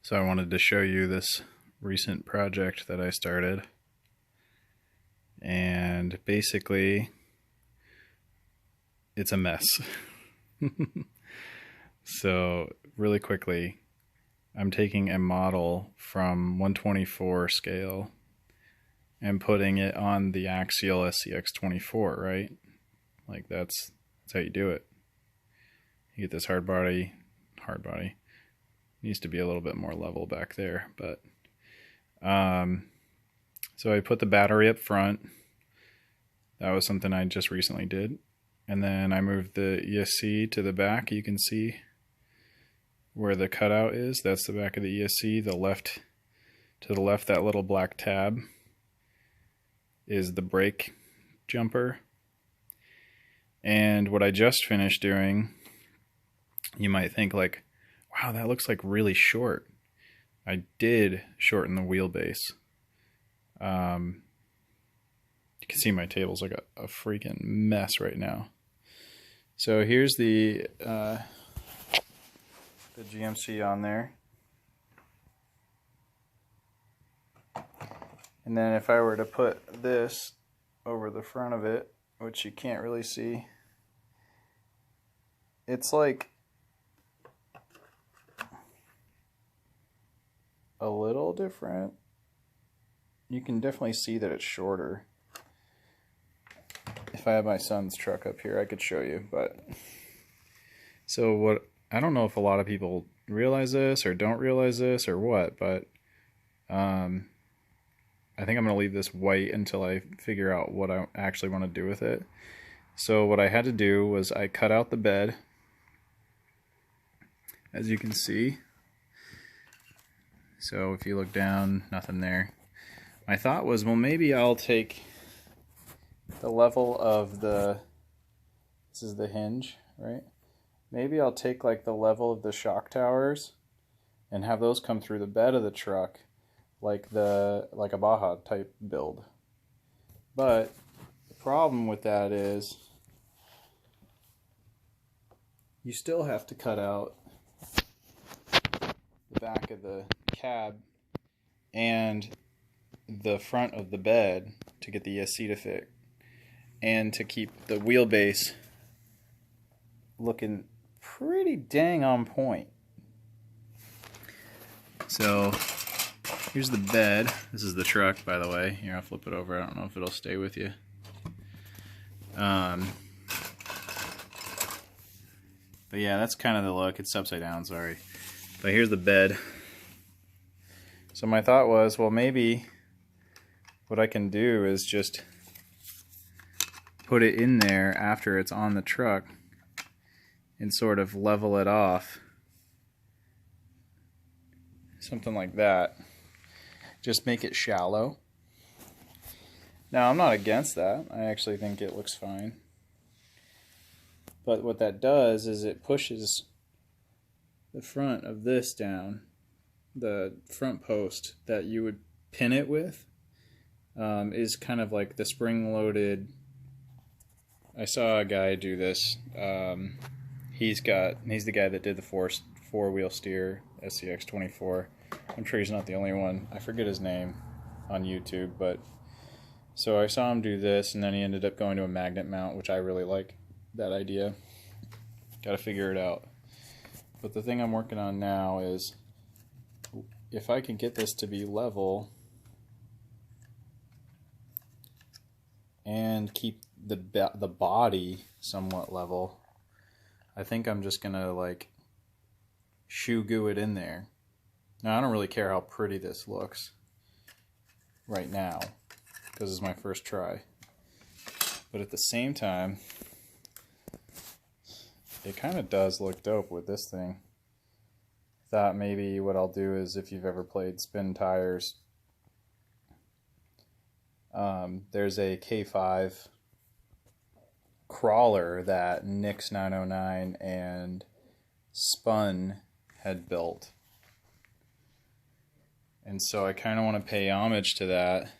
So I wanted to show you this recent project that I started. And basically, it's a mess. So really quickly, I'm taking a model from 124 scale and putting it on the axial SCX24, right? Like that's how you do it. You get this hard body. Needs to be a little bit more level back there, but so I put the battery up front. That was something I just recently did. And then I moved the ESC to the back. You can see where the cutout is. That's the back of the ESC. To the left, that little black tab is the brake jumper. And what I just finished doing, you might think like, wow, that looks like really short. I did shorten the wheelbase. You can see my table's like a freaking mess right now. So here's the GMC on there. And then if I were to put this over the front of it, which you can't really see, it's like a little different. You can definitely see that it's shorter. If I had my son's truck up here, I could show you, but so what, I don't know if a lot of people realize this or don't realize this or what, but I think I'm going to leave this white until I figure out what I actually want to do with it. So what I had to do was I cut out the bed, as you can see. So if you look down, nothing there. My thought was, well, maybe I'll take the level of this is the hinge, right? Maybe I'll take like the level of the shock towers and have those come through the bed of the truck like a Baja type build. But the problem with that is you still have to cut out the back of the cab and the front of the bed to get the ESC to fit and to keep the wheelbase looking pretty dang on point. So here's the bed. This is the truck, by the way. Here, I'll flip it over. I don't know if it'll stay with you. But yeah, that's kind of the look. It's upside down, sorry. But here's the bed. So my thought was, well, maybe what I can do is just put it in there after it's on the truck and sort of level it off. Something like that. Just make it shallow. Now, I'm not against that. I actually think it looks fine. But what that does is it pushes the front of this down. The front post that you would pin it with is kind of like the spring-loaded. I saw a guy do this. He's the guy that did the four-wheel steer SCX24. I'm sure he's not the only one. I forget his name on YouTube, but so I saw him do this, and then he ended up going to a magnet mount, which I really like that idea. Got to figure it out. But the thing I'm working on now is if I can get this to be level and keep the body somewhat level, I think I'm just gonna like shoe goo it in there. Now I don't really care how pretty this looks right now because it's my first try, but at the same time it kind of does look dope with this thing. Thought maybe what I'll do is, if you've ever played spin tires, there's a K5 crawler that Nick's 909 and Spun had built. And so I kind of want to pay homage to that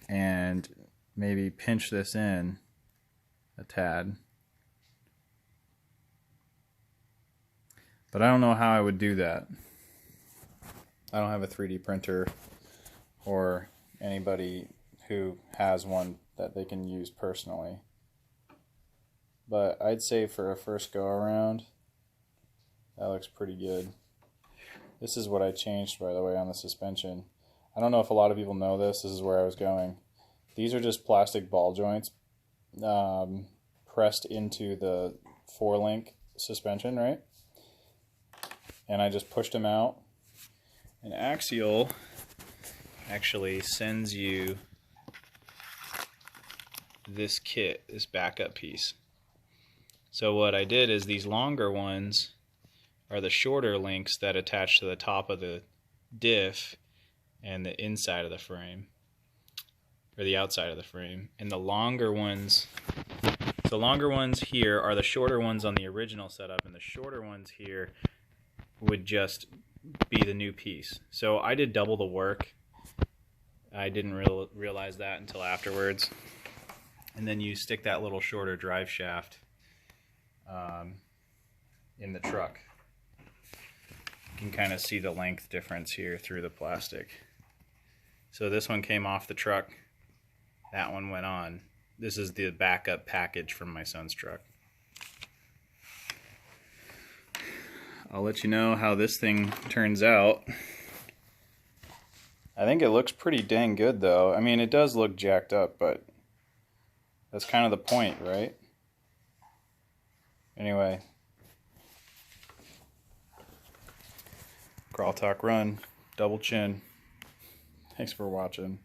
and maybe pinch this in a tad. But I don't know how I would do that. I don't have a 3D printer or anybody who has one that they can use personally. But I'd say for a first go around, that looks pretty good. This is what I changed, by the way, on the suspension. I don't know if a lot of people know this. This is where I was going. These are just plastic ball joints pressed into the 4-link suspension, right? And I just pushed them out. And Axial actually sends you this kit, this backup piece. So what I did is these longer ones are the shorter links that attach to the top of the diff and the inside of the frame, or the outside of the frame. And the longer ones here are the shorter ones on the original setup, and the shorter ones here would just be the new piece. So I did double the work. I didn't realize that until afterwards. And then you stick that little shorter drive shaft in the truck. You can kind of see the length difference here through the plastic. So this one came off the truck, that one went on. This is the backup package from my son's truck. I'll let you know how this thing turns out. I think it looks pretty dang good though. I mean, it does look jacked up, but that's kind of the point, right? Anyway. Crawl, talk, run. Double chin. Thanks for watching.